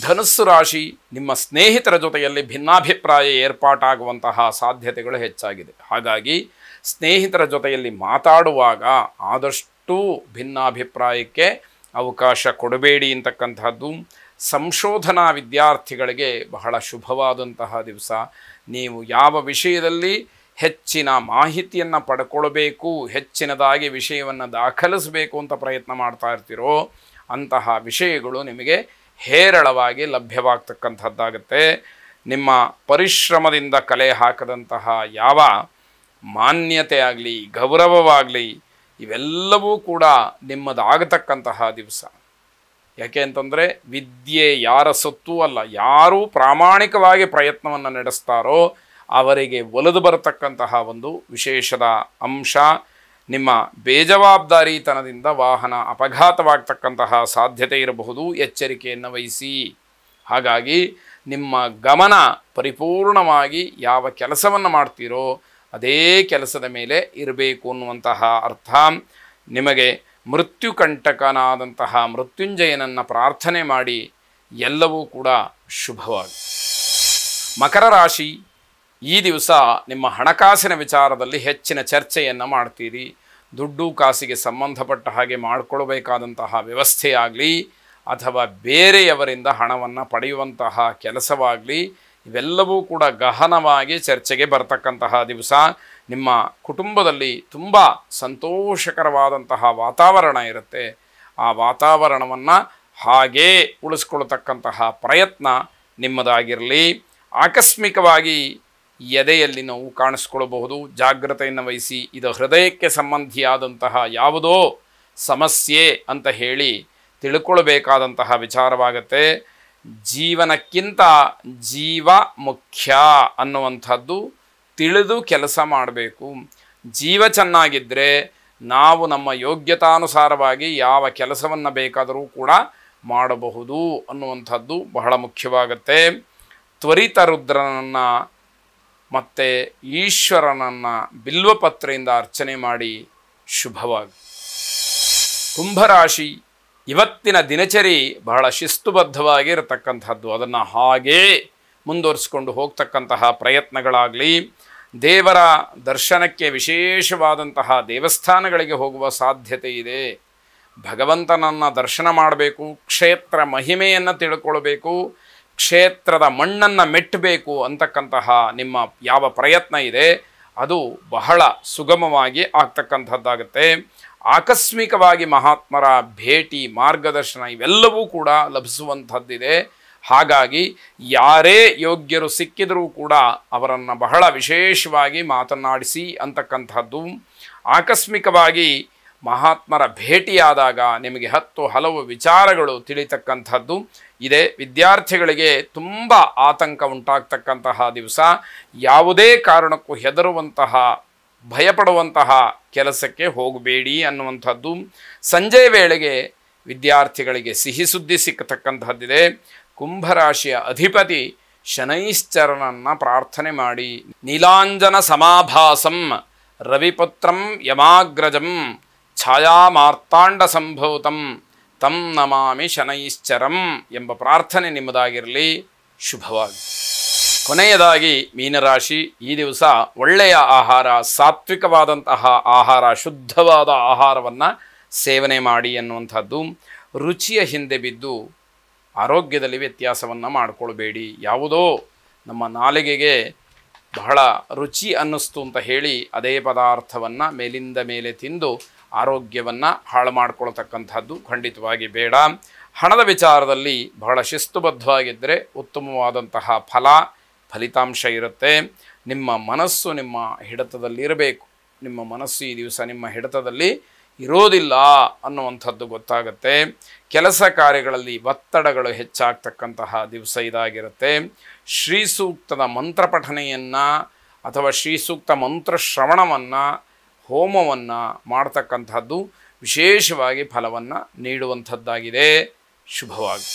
ಧನುಸ್ಸು ರಾಶಿ, ನಿಮ್ಮ ಸ್ನೇಹಿತರ ಜೊತೆಯಲ್ಲಿ ಭಿನ್ನಾಭಿಪ್ರಾಯ ಏರ್ಪಾಟಾಗುವಂತಹ ಸಾಧ್ಯತೆಗಳು ಹೆಚ್ಚಾಗಿದೆ. ಹಾಗಾಗಿ ಸ್ನೇಹಿತರ ಜೊತೆಯಲ್ಲಿ ಮಾತಾಡುವಾಗ ಆದಷ್ಟು ಭಿನ್ನಾಭಿಪ್ರಾಯಕ್ಕೆ ಅವಕಾಶ ಕೊಡಬೇಡಿ ಅಂತಕ್ಕಂಥದ್ದು. ಸಂಶೋಧನಾ ವಿದ್ಯಾರ್ಥಿಗಳಿಗೆ ಬಹಳ ಶುಭವಾದಂತಹ ದಿವಸ. ನೀವು ಯಾವ ವಿಷಯದಲ್ಲಿ ಹೆಚ್ಚಿನ ಮಾಹಿತಿಯನ್ನು ಪಡ್ಕೊಳ್ಬೇಕು, ಹೆಚ್ಚಿನದಾಗಿ ವಿಷಯವನ್ನು ದಾಖಲಿಸಬೇಕು ಅಂತ ಪ್ರಯತ್ನ ಮಾಡ್ತಾ ಇರ್ತೀರೋ ಅಂತಹ ವಿಷಯಗಳು ನಿಮಗೆ ಹೇರಳವಾಗಿ ಲಭ್ಯವಾಗ್ತಕ್ಕಂಥದ್ದಾಗುತ್ತೆ. ನಿಮ್ಮ ಪರಿಶ್ರಮದಿಂದ ಕಲೆ ಹಾಕದಂತಹ ಯಾವ ಮಾನ್ಯತೆ ಆಗಲಿ, ಗೌರವವಾಗಲಿ ಇವೆಲ್ಲವೂ ಕೂಡ ನಿಮ್ಮದಾಗತಕ್ಕಂತಹ ದಿವಸ. ಯಾಕೆ ಅಂತಂದರೆ ವಿದ್ಯೆ ಯಾರ ಸೊತ್ತೂ ಅಲ್ಲ. ಯಾರು ಪ್ರಾಮಾಣಿಕವಾಗಿ ಪ್ರಯತ್ನವನ್ನು ನಡೆಸ್ತಾರೋ ಅವರಿಗೆ ಒಲಿದು ಬರತಕ್ಕಂತಹ ಒಂದು ವಿಶೇಷದ ಅಂಶ. ನಿಮ್ಮ ಬೇಜವಾಬ್ದಾರಿತನದಿಂದ ವಾಹನ ಅಪಘಾತವಾಗ್ತಕ್ಕಂತಹ ಸಾಧ್ಯತೆ ಇರಬಹುದು, ಎಚ್ಚರಿಕೆಯನ್ನು ವಹಿಸಿ. ಹಾಗಾಗಿ ನಿಮ್ಮ ಗಮನ ಪರಿಪೂರ್ಣವಾಗಿ ಯಾವ ಕೆಲಸವನ್ನು ಮಾಡ್ತೀರೋ ಅದೇ ಕೆಲಸದ ಮೇಲೆ ಇರಬೇಕು ಅನ್ನುವಂತಹ ಅರ್ಥ. ನಿಮಗೆ ಮೃತ್ಯುಕಂಟಕನಾದಂತಹ ಮೃತ್ಯುಂಜಯನನ್ನು ಪ್ರಾರ್ಥನೆ ಮಾಡಿ, ಎಲ್ಲವೂ ಕೂಡ ಶುಭವಾಗಿ. ಮಕರ ರಾಶಿ, ಈ ದಿವಸ ನಿಮ್ಮ ಹಣಕಾಸಿನ ವಿಚಾರದಲ್ಲಿ ಹೆಚ್ಚಿನ ಚರ್ಚೆಯನ್ನು ಮಾಡ್ತೀರಿ. ದುಡ್ಡು ಕಾಸಿಗೆ ಸಂಬಂಧಪಟ್ಟ ಹಾಗೆ ಮಾಡಿಕೊಳ್ಬೇಕಾದಂತಹ ವ್ಯವಸ್ಥೆಯಾಗಲಿ ಅಥವಾ ಬೇರೆಯವರಿಂದ ಹಣವನ್ನು ಪಡೆಯುವಂತಹ ಕೆಲಸವಾಗಲಿ ಇವೆಲ್ಲವೂ ಕೂಡ ಗಹನವಾಗಿ ಚರ್ಚೆಗೆ ಬರತಕ್ಕಂತಹ ದಿವಸ. ನಿಮ್ಮ ಕುಟುಂಬದಲ್ಲಿ ತುಂಬ ಸಂತೋಷಕರವಾದಂತಹ ವಾತಾವರಣ ಇರುತ್ತೆ. ಆ ವಾತಾವರಣವನ್ನು ಹಾಗೇ ಉಳಿಸ್ಕೊಳ್ತಕ್ಕಂತಹ ಪ್ರಯತ್ನ ನಿಮ್ಮದಾಗಿರಲಿ. ಆಕಸ್ಮಿಕವಾಗಿ ಎದೆಯಲ್ಲಿ ನೋವು ಕಾಣಿಸ್ಕೊಳ್ಬಹುದು, ಜಾಗ್ರತೆಯನ್ನು ವಹಿಸಿ. ಇದು ಹೃದಯಕ್ಕೆ ಸಂಬಂಧಿಯಾದಂತಹ ಯಾವುದೋ ಸಮಸ್ಯೆ ಅಂತ ಹೇಳಿ ತಿಳ್ಕೊಳ್ಬೇಕಾದಂತಹ ವಿಚಾರವಾಗತ್ತೆ. ಜೀವನಕ್ಕಿಂತ ಜೀವ ಮುಖ್ಯ ಅನ್ನುವಂಥದ್ದು ತಿಳಿದು ಕೆಲಸ ಮಾಡಬೇಕು. ಜೀವ ಚೆನ್ನಾಗಿದ್ದರೆ ನಾವು ನಮ್ಮ ಯೋಗ್ಯತಾನುಸಾರವಾಗಿ ಯಾವ ಕೆಲಸವನ್ನು ಬೇಕಾದರೂ ಕೂಡ ಮಾಡಬಹುದು ಅನ್ನುವಂಥದ್ದು ಬಹಳ ಮುಖ್ಯವಾಗುತ್ತೆ. ತ್ವರಿತ ರುದ್ರನನ್ನು ಮತ್ತು ಈಶ್ವರನನ್ನು ಬಿಲ್ವಪತ್ರೆಯಿಂದ ಅರ್ಚನೆ ಮಾಡಿ ಶುಭವಾಗಿ. ಕುಂಭರಾಶಿ, ಇವತ್ತಿನ ದಿನಚರಿ ಬಹಳ ಶಿಸ್ತುಬದ್ಧವಾಗಿರತಕ್ಕಂಥದ್ದು. ಅದನ್ನು ಹಾಗೇ ಮುಂದುವರಿಸ್ಕೊಂಡು ಹೋಗ್ತಕ್ಕಂತಹ ಪ್ರಯತ್ನಗಳಾಗಲಿ, ದೇವರ ದರ್ಶನಕ್ಕೆ ವಿಶೇಷವಾದಂತಹ ದೇವಸ್ಥಾನಗಳಿಗೆ ಹೋಗುವ ಸಾಧ್ಯತೆ ಇದೆ. ಭಗವಂತನನ್ನು ದರ್ಶನ ಮಾಡಬೇಕು, ಕ್ಷೇತ್ರ ಮಹಿಮೆಯನ್ನು ತಿಳ್ಕೊಳ್ಬೇಕು, ಕ್ಷೇತ್ರದ ಮಣ್ಣನ್ನು ಮೆಟ್ಟಬೇಕು ಅಂತಕ್ಕಂತಹ ನಿಮ್ಮ ಯಾವ ಪ್ರಯತ್ನ ಇದೆ ಅದು ಬಹಳ ಸುಗಮವಾಗಿ ಆಗ್ತಕ್ಕಂಥದ್ದಾಗುತ್ತೆ. ಆಕಸ್ಮಿಕವಾಗಿ ಮಹಾತ್ಮರ ಭೇಟಿ, ಮಾರ್ಗದರ್ಶನ ಇವೆಲ್ಲವೂ ಕೂಡ ಲಭಿಸುವಂಥದ್ದಿದೆ. ಹಾಗಾಗಿ ಯಾರೇ ಯೋಗ್ಯರು ಸಿಕ್ಕಿದರೂ ಕೂಡ ಅವರನ್ನು ಬಹಳ ವಿಶೇಷವಾಗಿ ಮಾತನಾಡಿಸಿ ಅಂತಕ್ಕಂಥದ್ದು. ಆಕಸ್ಮಿಕವಾಗಿ ಮಹಾತ್ಮರ ಭೇಟಿಯಾದಾಗ ನಿಮಗೆ ಹಲವು ವಿಚಾರಗಳು ತಿಳಿತಕ್ಕಂಥದ್ದು ಇದೆ. ವಿದ್ಯಾರ್ಥಿಗಳಿಗೆ ತುಂಬ ಆತಂಕ ಉಂಟಾಗ್ತಕ್ಕಂತಹ ದಿವಸ. ಯಾವುದೇ ಕಾರಣಕ್ಕೂ ಹೆದರುವಂತಹ, ಭಯಪಡುವಂತಹ ಕೆಲಸಕ್ಕೆ ಹೋಗಬೇಡಿ ಅನ್ನುವಂಥದ್ದು. ಸಂಜೆ ವೇಳೆಗೆ ವಿದ್ಯಾರ್ಥಿಗಳಿಗೆ ಸಿಹಿ ಸುದ್ದಿ ಸಿಕ್ಕತಕ್ಕಂಥದ್ದಿದೆ. ಕುಂಭರಾಶಿಯ ಅಧಿಪತಿ ಶನೈಶ್ಚರನನ್ನು ಪ್ರಾರ್ಥನೆ ಮಾಡಿ. ನೀಲಾಂಜನ ಸಮಾಭಾಸಂ ರವಿಪುತ್ರಂ ಯಮಾಗ್ರಜಂ ಛಾಯಾ ಮಾರ್ತಾಂಡ ಸಂಭೂತಂ ತಂ ನಮಾಮಿ ಶನೈಶ್ಚರಂ ಎಂಬ ಪ್ರಾರ್ಥನೆ ನಿಮ್ಮದಾಗಿರಲಿ. ಶುಭವಾಗಿ. ಕೊನೆಯದಾಗಿ ಮೀನರಾಶಿ, ಈ ದಿವಸ ಒಳ್ಳೆಯ ಆಹಾರ, ಸಾತ್ವಿಕವಾದಂತಹ ಆಹಾರ, ಶುದ್ಧವಾದ ಆಹಾರವನ್ನು ಸೇವನೆ ಮಾಡಿ ಅನ್ನುವಂಥದ್ದು. ರುಚಿಯ ಹಿಂದೆ ಬಿದ್ದು ಆರೋಗ್ಯದಲ್ಲಿ ವ್ಯತ್ಯಾಸವನ್ನು ಮಾಡಿಕೊಳ್ಬೇಡಿ. ಯಾವುದೋ ನಮ್ಮ ನಾಲಿಗೆಗೆ ಬಹಳ ರುಚಿ ಅನ್ನಿಸ್ತು ಅಂತ ಹೇಳಿ ಅದೇ ಪದಾರ್ಥವನ್ನು ಮೇಲಿಂದ ಮೇಲೆ ತಿಂದು ಆರೋಗ್ಯವನ್ನು ಹಾಳು ಮಾಡಿಕೊಳ್ತಕ್ಕಂಥದ್ದು ಖಂಡಿತವಾಗಿ ಬೇಡ. ಹಣದ ವಿಚಾರದಲ್ಲಿ ಬಹಳ ಶಿಸ್ತುಬದ್ಧವಾಗಿದ್ದರೆ ಉತ್ತಮವಾದಂತಹ ಫಲಿತಾಂಶ ಇರುತ್ತೆ. ನಿಮ್ಮ ಮನಸ್ಸು ನಿಮ್ಮ ಹಿಡಿತದಲ್ಲಿರಬೇಕು. ನಿಮ್ಮ ಮನಸ್ಸು ಈ ದಿವಸ ನಿಮ್ಮ ಹಿಡಿತದಲ್ಲಿ ಇರೋದಿಲ್ಲ ಅನ್ನುವಂಥದ್ದು ಗೊತ್ತಾಗುತ್ತೆ. ಕೆಲಸ ಕಾರ್ಯಗಳಲ್ಲಿ ಒತ್ತಡಗಳು ಹೆಚ್ಚಾಗ್ತಕ್ಕಂತಹ ದಿವಸ ಇದಾಗಿರುತ್ತೆ. ಶ್ರೀ ಸೂಕ್ತದ ಮಂತ್ರ ಪಠನೆಯನ್ನು ಅಥವಾ ಶ್ರೀ ಸೂಕ್ತ ಮಂತ್ರ ಶ್ರವಣವನ್ನು, ಹೋಮವನ್ನು ಮಾಡ್ತಕ್ಕಂಥದ್ದು ವಿಶೇಷವಾಗಿ ಫಲವನ್ನು ನೀಡುವಂಥದ್ದಾಗಿದೆ. ಶುಭವಾಗಿ.